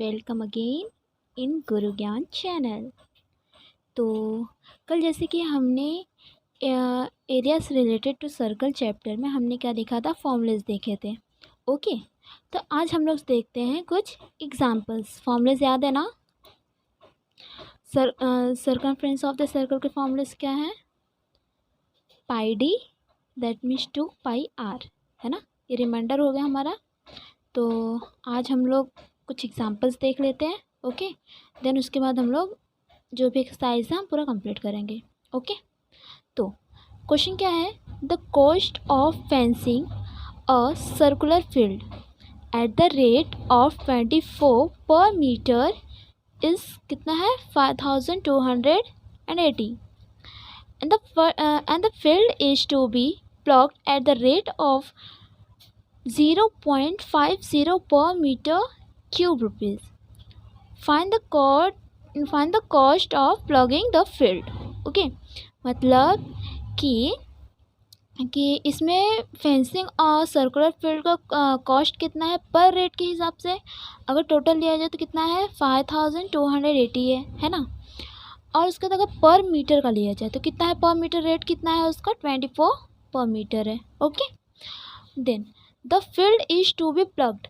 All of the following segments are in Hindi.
वेलकम अगेन इन गुरु ज्ञान चैनल। तो कल जैसे कि हमने areas related to circle chapter में हमने क्या देखा था, फॉर्मूलेस देखे थे। ओके, तो आज हम लोग देखते हैं कुछ एग्जांपल्स। फॉर्मूलेस याद है ना? सर्कमफ्रेंस ऑफ द सर्कल के फॉर्मूलेस क्या है? पाई डी दैट मीन्स 2πr, है ना? ये रिमाइंडर हो गया हमारा। तो आज हम लोग कुछ एग्जांपल्स देख लेते हैं। ओके, देन उसके बाद हम लोग जो भी एक्सरसाइज है हम पूरा कंप्लीट करेंगे। ओके, तो क्वेश्चन क्या है? The cost of fencing a circular field at the rate of 24 पर मीटर इज कितना है? 5280 and the field is to be plugged at the rate of 0.50 per meter cube rupees. Find the cost of plugging the field. Okay, मतलब कि इसमें फेंसिंग और सर्कुलर फील्ड का कॉस्ट कितना है पर रेट के हिसाब से। अगर टोटल लिया जाए तो कितना है? 5280 है ना? और उसके बाद अगर पर मीटर का लिया जाए तो कितना है? पर मीटर रेट कितना है उसका? 24 पर मीटर है। Okay, then the field is to be plugged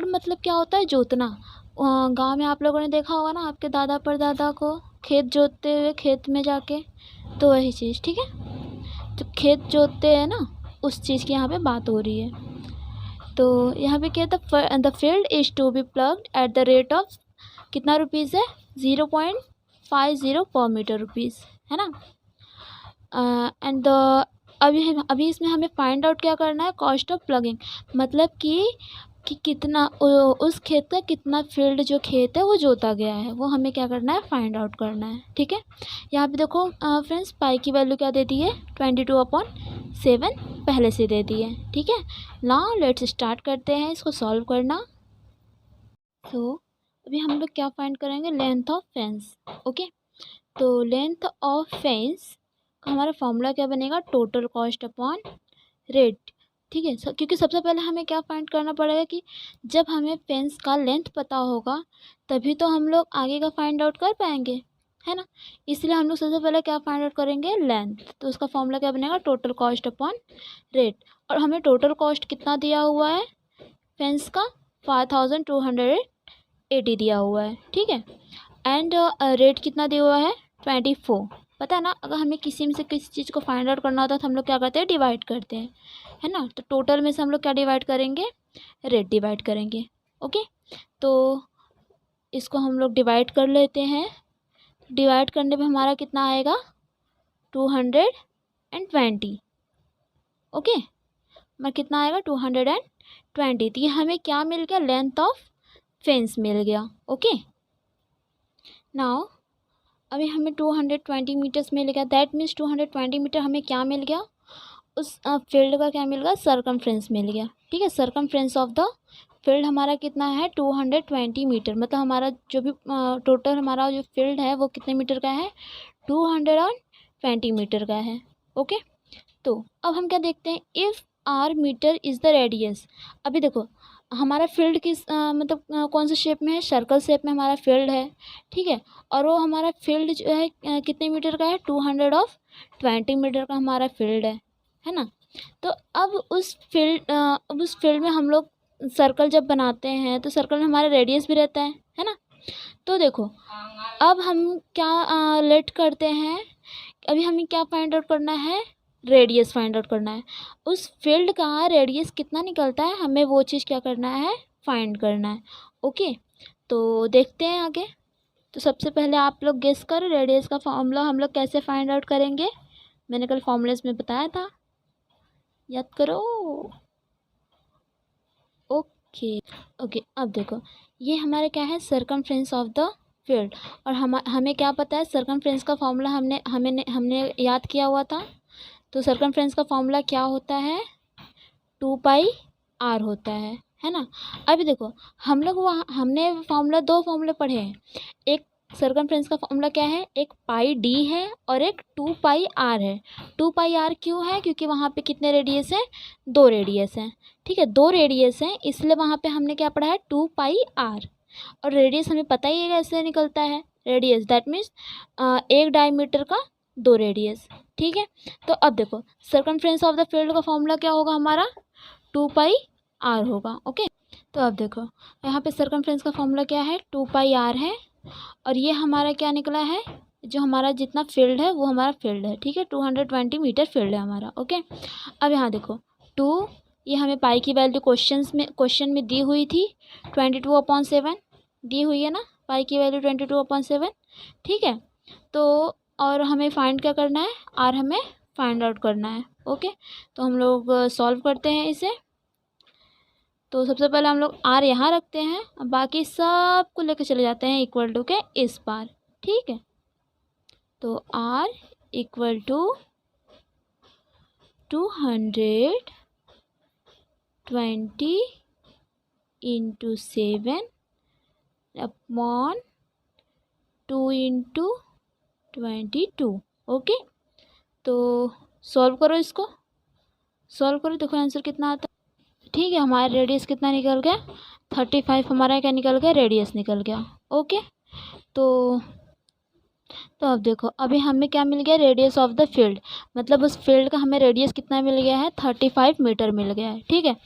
मतलब क्या होता है? जोतना। गांव में आप लोगों ने देखा होगा ना, आपके दादा परदादा को खेत जोतते हुए खेत में जाके, तो वही चीज़। ठीक है, तो खेत जोतते हैं ना, उस चीज़ की यहाँ पे बात हो रही है। तो यहाँ पे क्या है? The field is to be plugged at the rate of कितना रुपीज़ है? 0.50 पर मीटर रुपीज़, है ना? एंड द अभी इसमें हमें फाइंड आउट क्या करना है? कॉस्ट ऑफ प्लगिंग, मतलब कि कितना उस खेत का कितना फील्ड जो खेत है वो जोता गया है, वो हमें क्या करना है? फाइंड आउट करना है। ठीक है, यहाँ पे देखो फ्रेंड्स, पाई की वैल्यू क्या दे दी है? 22/7 पहले से दे दी है। ठीक है, नाउ लेट्स स्टार्ट करते हैं इसको सॉल्व करना। तो अभी हम लोग क्या फाइंड करेंगे? Length of fence. ओके, तो लेंथ ऑफ फेंस हमारा फॉर्मूला क्या बनेगा? Total cost upon rate. ठीक है, क्योंकि सबसे पहले हमें क्या फाइंड करना पड़ेगा कि जब हमें फेंस का लेंथ पता होगा तभी तो हम लोग आगे का फाइंड आउट कर पाएंगे, है ना? इसलिए हम लोग सबसे पहले क्या फाइंड आउट करेंगे? लेंथ। तो उसका फॉर्मूला क्या बनेगा? Total cost upon rate. और हमें टोटल कॉस्ट कितना दिया हुआ है फेंस का? 5280 दिया हुआ है। ठीक है, एंड रेट कितना दिया हुआ है? 24। पता है ना, अगर हमें किसी में से किसी चीज़ को फाइंड आउट करना होता है तो हम लोग क्या करते हैं? डिवाइड करते हैं, है ना? तो टोटल में से हम लोग क्या डिवाइड करेंगे? रेट डिवाइड करेंगे। ओके, तो इसको हम लोग डिवाइड कर लेते हैं। डिवाइड करने पे हमारा कितना आएगा? 220। ओके, मैं कितना आएगा? 220। तो ये हमें क्या मिल गया? लेंथ ऑफ फेंस मिल गया। ओके, नाउ अभी हमें 220 मीटर्स मिल गया। दैट मीन्स 220 मीटर हमें क्या मिल गया? उस फील्ड का क्या मिल गया? सर्कमफ्रेंस मिल गया। ठीक है, सर्कमफ्रेंस ऑफ द फील्ड हमारा कितना है? 220 मीटर। मतलब हमारा जो भी टोटल हमारा जो फील्ड है वो कितने मीटर का है? 220 मीटर का है। ओके, तो अब हम क्या देखते हैं? If R metre is the radius. अभी देखो हमारा फील्ड किस मतलब कौन से शेप में है? सर्कल शेप में हमारा फील्ड है। ठीक है, और वो हमारा फील्ड जो है कितने मीटर का है? 220 मीटर का हमारा फील्ड है ना? तो अब उस फील्ड में हम लोग सर्कल जब बनाते हैं तो सर्कल में हमारा रेडियस भी रहता है ना? तो देखो अब हम क्या लेट करते हैं, अभी हमें क्या फाइंड आउट करना है? रेडियस फाइंड आउट करना है। उस फील्ड का रेडियस कितना निकलता है, हमें वो चीज़ क्या करना है? फाइंड करना है। ओके, तो देखते हैं आगे। तो सबसे पहले आप लोग गेस करो रेडियस का फॉर्मूला हम लोग कैसे फाइंड आउट करेंगे। मैंने कल फॉर्मूलेस में बताया था, याद करो। ओके ओके, अब देखो ये हमारे क्या है? Circumference of the field. और हमें क्या पता है? सर्कमफ्रेंस का फॉर्मूला हमने याद किया हुआ था। तो सर्कमफ्रेंस का फॉर्मूला क्या होता है? 2πr होता है ना? अभी देखो हम लोग वहाँ हमने फॉर्मूला 2 फॉर्मूले पढ़े हैं। एक सर्कमफ्रेंस का फॉर्मूला क्या है? एक पाई डी है और एक 2πr है। 2πr क्यों है? क्योंकि वहाँ पे कितने रेडियस है? 2 रेडियस हैं। ठीक है, 2 रेडियस हैं, इसलिए वहाँ पे हमने क्या पढ़ा है? 2πr। और रेडियस हमें पता ही है कैसे निकलता है, रेडियस दैट मीन्स एक डायमीटर का 2 रेडियस, ठीक है। तो अब देखो सर्कमफ्रेंस ऑफ द फील्ड का फॉर्मूला क्या होगा हमारा, 2πr होगा, ओके। तो अब देखो यहाँ पे सर्कमफ्रेंस का फॉर्मूला क्या है, 2πr है, और ये हमारा क्या निकला है, जो हमारा जितना फील्ड है वो हमारा फील्ड है, ठीक है, 220 मीटर फील्ड है हमारा, ओके। अब यहाँ देखो 2, ये हमें पाई की वैल्यू क्वेश्चन में दी हुई थी, 22/7 दी हुई है ना, पाई की वैल्यू 22/7, ठीक है। तो और हमें फाइंड क्या करना है, आर हमें फाइंड आउट करना है, ओके। तो हम लोग सॉल्व करते हैं इसे। तो सबसे पहले हम लोग आर यहाँ रखते हैं, बाकी सब को लेकर चले जाते हैं इक्वल टू के इस पार, ठीक है। तो R equal to 220 into 7 upon 2 into 22, okay. तो सॉल्व करो, इसको सॉल्व करो, देखो आंसर कितना आता है, ठीक है। हमारा रेडियस कितना निकल गया, 35 हमारा क्या निकल गया, रेडियस निकल गया, ओके। तो अब देखो अभी हमें क्या मिल गया, रेडियस ऑफ द फील्ड, मतलब उस फील्ड का हमें रेडियस कितना मिल गया है, 35 मीटर मिल गया है, ठीक है।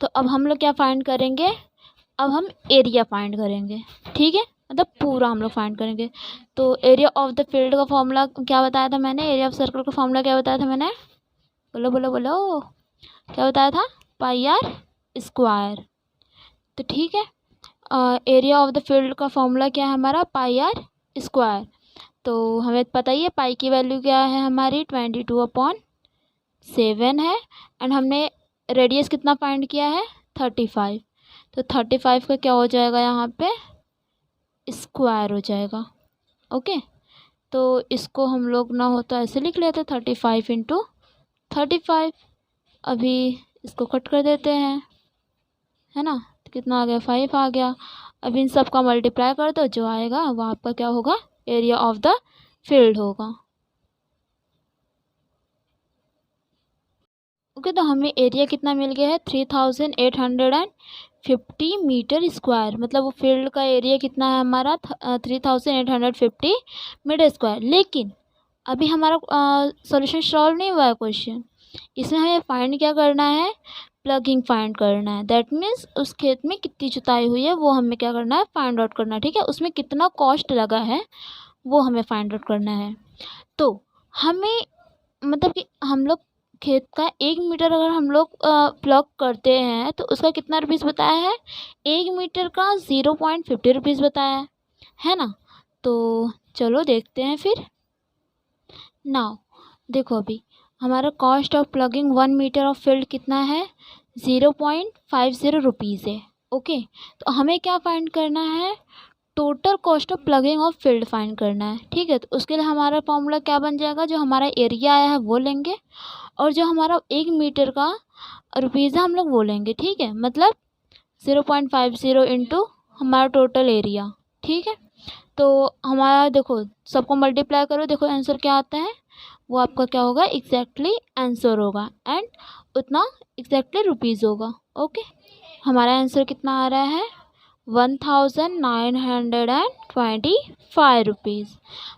तो अब हम लोग क्या फाइंड करेंगे, अब हम एरिया फाइंड करेंगे, ठीक है, मतलब पूरा हम लोग फाइंड करेंगे। तो एरिया ऑफ द फील्ड का फॉर्मूला क्या बताया था मैंने, एरिया ऑफ सर्कल का फॉर्मूला क्या बताया था मैंने, बोलो बोलो बोलो, क्या बताया था, πr²। तो ठीक है, एरिया ऑफ द फील्ड का फॉर्मूला क्या है हमारा, πr²। तो हमें पता ही है पाई की वैल्यू क्या है हमारी, 22/7 है, एंड हमने रेडियस कितना फाइंड किया है, 35। तो 35 का क्या हो जाएगा यहाँ पे, स्क्वायर हो जाएगा, ओके। तो इसको हम लोग ना होता ऐसे लिख लेते, 35 इंटू 35। अभी इसको कट कर देते हैं, है ना, तो कितना आ गया, 5 आ गया। अब इन सब का मल्टीप्लाई कर दो, जो आएगा वो आपका क्या होगा, एरिया ऑफ द फील्ड होगा, ओके। तो हमें एरिया कितना मिल गया है, 3850 मीटर स्क्वायर, मतलब वो फील्ड का एरिया कितना है हमारा, 3850 मीटर स्क्वायर। लेकिन अभी हमारा सॉल्यूशन सॉल्व नहीं हुआ है क्वेश्चन, इसमें हमें फाइंड क्या करना है, प्लगिंग फाइंड करना है, दैट मीन्स उस खेत में कितनी जुताई हुई है वो हमें क्या करना है, फाइंड आउट करना है, ठीक है। उसमें कितना कॉस्ट लगा है वो हमें फाइंड आउट करना है। तो हमें मतलब कि हम लोग खेत का 1 मीटर अगर हम लोग प्लग करते हैं तो उसका कितना रुपीज़ बताया है, 1 मीटर का 0.50 रुपीज़ बताया है ना। तो चलो देखते हैं फिर। नाउ देखो अभी हमारा cost of plugging 1 metre of field कितना है, 0.50 रुपीज़ है, ओके। तो हमें क्या फाइंड करना है, total cost of plugging of field find करना है, ठीक है। तो उसके लिए हमारा फॉर्मूला क्या बन जाएगा, जो हमारा एरिया आया है वो लेंगे, और जो हमारा 1 मीटर का रुपीज़ है हम लोग वो लेंगे, ठीक है। मतलब 0.50 इंटू हमारा टोटल एरिया, ठीक है। तो हमारा देखो सबको मल्टीप्लाई करो, देखो आंसर क्या आता है, वो आपका क्या होगा, एग्जैक्टली आंसर होगा, एंड उतना एग्जैक्टली रुपीज़ होगा, ओके। हमारा आंसर कितना आ रहा है, 1925 रुपीज़,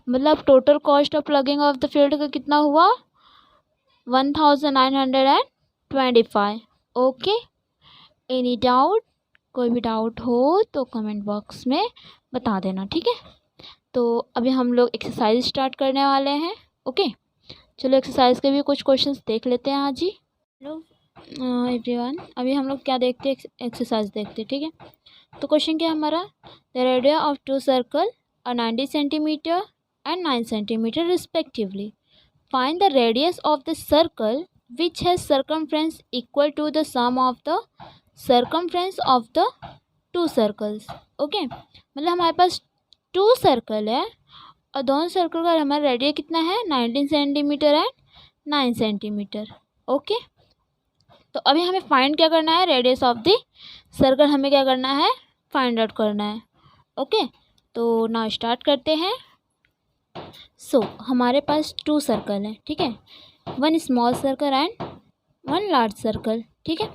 मतलब total cost of plugging of the field का कितना हुआ, 1925, ओके। एनी डाउट, कोई भी डाउट हो तो कमेंट बॉक्स में बता देना, ठीक है। तो अभी हम लोग एक्सरसाइज स्टार्ट करने वाले हैं, ओके। चलो एक्सरसाइज के भी कुछ क्वेश्चंस देख लेते हैं आज ही। हेलो एवरीवन, अभी हम लोग क्या देखते हैं, एक्सरसाइज देखते हैं, ठीक है। तो क्वेश्चन क्या है हमारा, the radius of 2 circle 90 centimetre and 9 centimetre respectively, find the radius of the circle which has circumference equal to the sum of the circumference of the 2 circles, okay. मतलब हमारे पास 2 सर्कल है और दोनों सर्कल का हमारा रेडियस कितना है, 19 सेंटीमीटर एंड 9 सेंटीमीटर, ओके। तो अभी हमें फाइंड क्या करना है, रेडियस ऑफ द सर्कल हमें क्या करना है, फाइंड आउट करना है, ओके। तो नाउ स्टार्ट करते हैं। सो हमारे पास 2 सर्कल हैं, ठीक है, 1 small circle and 1 large circle, ठीक है।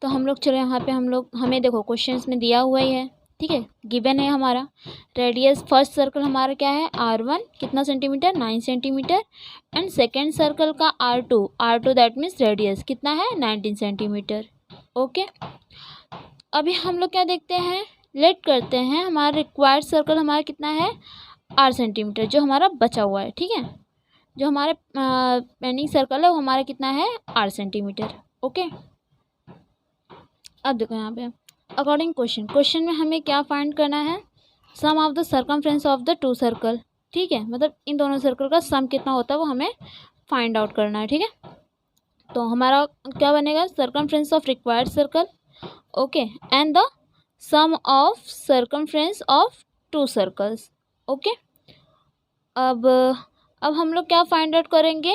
तो हम लोग चलो यहाँ पे हमें देखो क्वेश्चंस में दिया हुआ ही है, ठीक है, गिवन है हमारा। रेडियस फर्स्ट सर्कल हमारा क्या है R1 कितना centimetre 9 centimetre, and second circle का R2 दैट मीन्स रेडियस कितना है 19 सेंटीमीटर। ओके, अभी हम लोग क्या देखते हैं, लेट करते हैं हमारा रिक्वायर्ड सर्कल हमारा कितना है 8 सेंटीमीटर जो हमारा बचा हुआ है। ठीक है, जो हमारे पेंडिंग सर्कल है वो हमारा कितना है 8 सेंटीमीटर। ओके, अब देखो यहाँ पे अकॉर्डिंग क्वेश्चन में हमें क्या फाइंड करना है, sum of the circumference of the two circle. ठीक है, मतलब इन दोनों सर्कल का सम कितना होता है वो हमें फाइंड आउट करना है। ठीक है, तो हमारा क्या बनेगा circumference of required circle, okay, and the sum of circumference of two circles. Okay, अब हम लोग क्या फाइंड आउट करेंगे,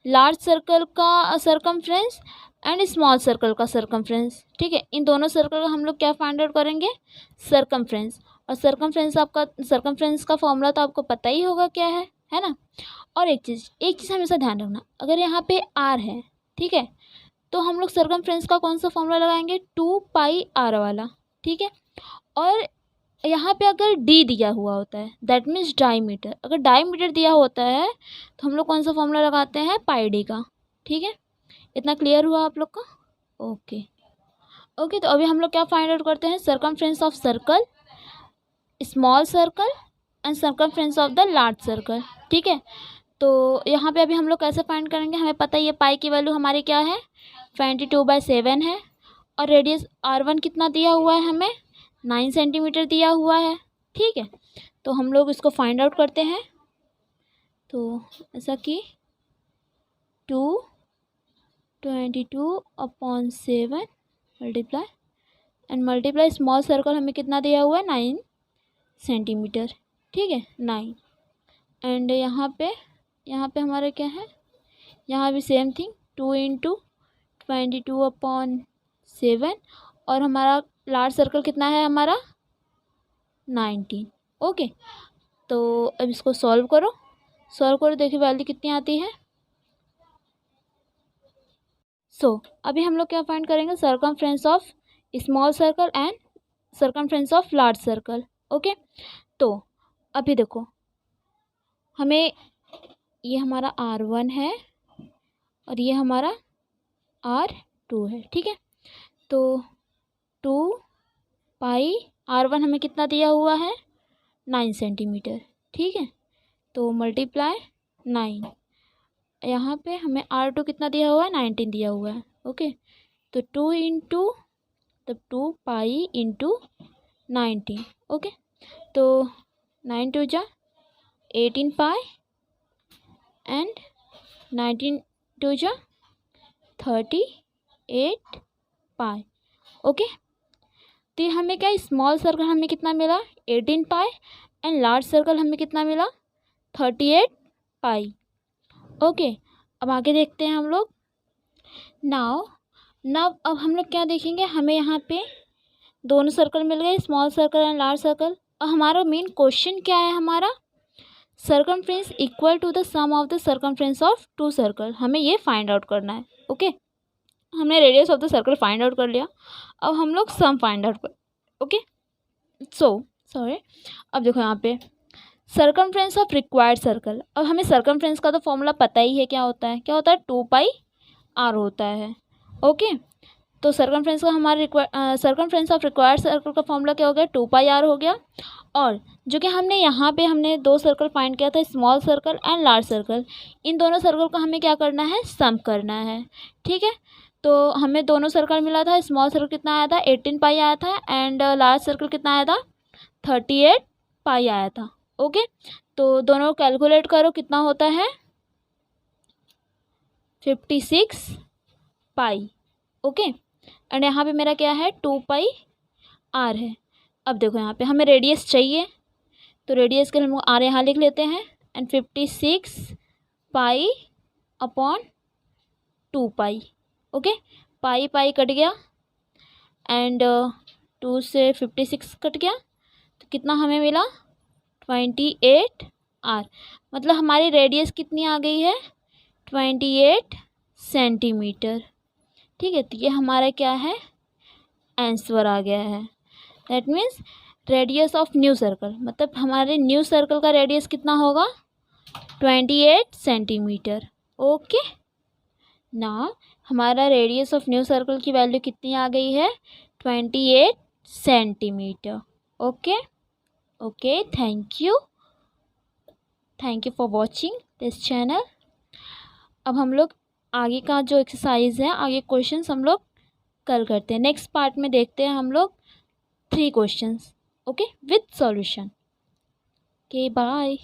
लार्ज सर्कल का सर्कमफ्रेंस एंड स्मॉल सर्कल का सर्कमफ्रेंस। ठीक है, इन दोनों सर्कल का हम लोग क्या फाइंड आउट करेंगे सर्कमफ्रेंस, और सर्कमफ्रेंस का फॉर्मूला तो आपको पता ही होगा क्या है ना। और एक चीज़ हमेशा ध्यान रखना, अगर यहाँ पे R है, ठीक है, तो हम लोग सर्कमफ्रेंस का कौन सा फॉर्मूला लगाएंगे 2πr वाला। ठीक है, और यहाँ पे अगर D दिया हुआ होता है दैट मीन्स डायमीटर, अगर डायमीटर दिया होता है तो हम लोग कौन सा फॉर्मूला लगाते हैं πd का। ठीक है, इतना क्लियर हुआ आप लोग का। ओके, तो अभी हम लोग क्या फाइंड आउट करते हैं circumference of circle, small circle and circumference of the large circle. ठीक है, तो यहाँ पे अभी हम लोग कैसे फाइंड करेंगे, हमें पता ही है पाई की वैल्यू हमारी क्या है 22/7 है, और रेडियस R1 कितना दिया हुआ है हमें 9 सेंटीमीटर दिया हुआ है। ठीक है, तो हम लोग इसको फाइंड आउट करते हैं, तो ऐसा कि 222/7 मल्टीप्लाई स्मॉल सर्कल हमें कितना दिया हुआ है 9 सेंटीमीटर। ठीक है, 9, एंड यहाँ पे हमारा क्या है, यहाँ भी सेम थिंग 2 × 22/7, और हमारा लार्ज सर्कल कितना है हमारा 19। ओके, तो अब इसको सॉल्व करो देखिए वैल्यू कितनी आती है। अभी हम लोग क्या फाइंड करेंगे circumference of small circle and circumference of large circle. Okay, तो अभी देखो हमें ये हमारा R1 है और ये हमारा R2 है। ठीक है, तो 2πr1 हमें कितना दिया हुआ है 9 सेंटीमीटर। ठीक है, तो मल्टीप्लाई 9, यहाँ पे हमें R2 कितना दिया हुआ है 19 दिया हुआ है। ओके, तो 2π × 19। ओके, तो 9 × 2 = 18π एंड 19 × 2 = 38π। ओके, तो हमें क्या स्मॉल सर्कल हमें कितना मिला 18π एंड लार्ज सर्कल हमें कितना मिला 38π। ओके, अब आगे देखते हैं हम लोग। नाउ अब हम लोग क्या देखेंगे, हमें यहाँ पे दोनों सर्कल मिल गए small circle and large circle, और हमारा मेन क्वेश्चन क्या है हमारा circumference equal to the sum of the circumference of two circle, हमें ये फाइंड आउट करना है। ओके, हमने radius of the circle find out कर लिया, अब हम लोग सम फाइंड आउट कर। ओके, सॉरी, अब देखो यहाँ पे सर्कमफ्रेंस ऑफ रिक्वायर्ड सर्कल, अब हमें सर्कमफ्रेंस का तो फॉर्मूला पता ही है क्या होता है 2πr होता है। ओके, तो सर्कमफ्रेंस का हमारा सर्कमफ्रेंस ऑफ रिक्वायर्ड सर्कल का फॉर्मूला क्या हो गया 2πr हो गया, और जो कि हमने यहाँ पे हमने दो सर्कल फाइंड किया था small circle and large circle, इन दोनों सर्कल का हमें क्या करना है सम करना है। ठीक है, तो हमें दोनों सर्कल मिला था, स्मॉल सर्कल कितना आया था 18π आया था, एंड लार्ज सर्कल कितना आया था 38π आया था। ओके, तो दोनों कैलकुलेट करो कितना होता है 56π। ओके, एंड यहाँ पे मेरा क्या है 2πr है। अब देखो यहाँ पे हमें रेडियस चाहिए, तो रेडियस के लिए हम r यहाँ लिख लेते हैं, एंड 56π/2π। ओके, पाई कट गया, एंड 2 से 56 कट गया, तो कितना हमें मिला 28r, मतलब हमारी रेडियस कितनी आ गई है 28 सेंटीमीटर। ठीक है, तो ये हमारा क्या है आंसर आ गया है, that means radius of new circle, मतलब हमारे न्यू सर्कल का रेडियस कितना होगा 28 सेंटीमीटर। ओके, ना हमारा रेडियस ऑफ न्यू सर्कल की वैल्यू कितनी आ गई है 28 centimetre. Okay okay, thank you for watching this channel. अब हम लोग आगे का जो एक्सरसाइज है, आगे क्वेश्चंस हम लोग कल करते हैं। नेक्स्ट पार्ट में देखते हैं हम लोग 3 questions, okay, with solution. Okay, bye.